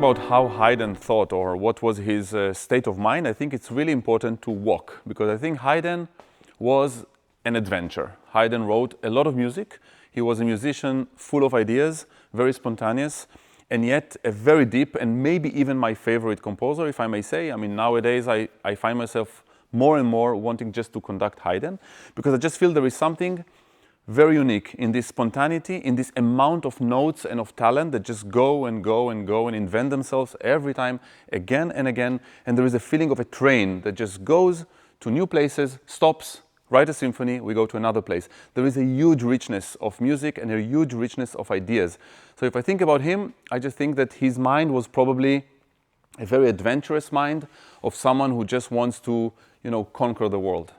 about how Haydn thought or what was his state of mind, I think it's really important to walk, because I think Haydn was an adventure. Haydn wrote a lot of music. He was a musician full of ideas, very spontaneous, and yet a very deep and maybe even my favorite composer, if I may say. I mean, nowadays I find myself more and more wanting just to conduct Haydn, because I just feel there is something very unique in this spontaneity, in this amount of notes and of talent that just go and go and go and invent themselves every time, again and again. And there is a feeling of a train that just goes to new places, stops, write a symphony, we go to another place. There is a huge richness of music and a huge richness of ideas. So if I think about him, I just think that his mind was probably a very adventurous mind of someone who just wants to, conquer the world.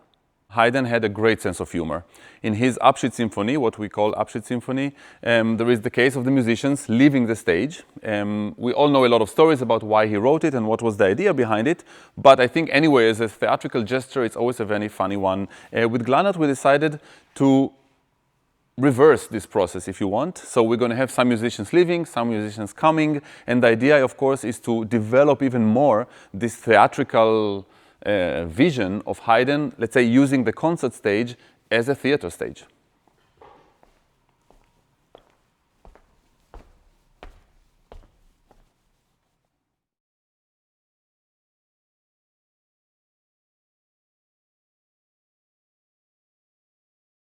Haydn had a great sense of humor. In his Abschiedssymphonie, what we call Abschiedssymphonie, there is the case of the musicians leaving the stage. We all know a lot of stories about why he wrote it and what was the idea behind it, but I think anyway, as a theatrical gesture, it's always a very funny one. With Glanert, we decided to reverse this process, if you want. So we're going to have some musicians leaving, some musicians coming, and the idea, of course, is to develop even more this theatrical vision of Haydn, let's say, using the concert stage as a theater stage.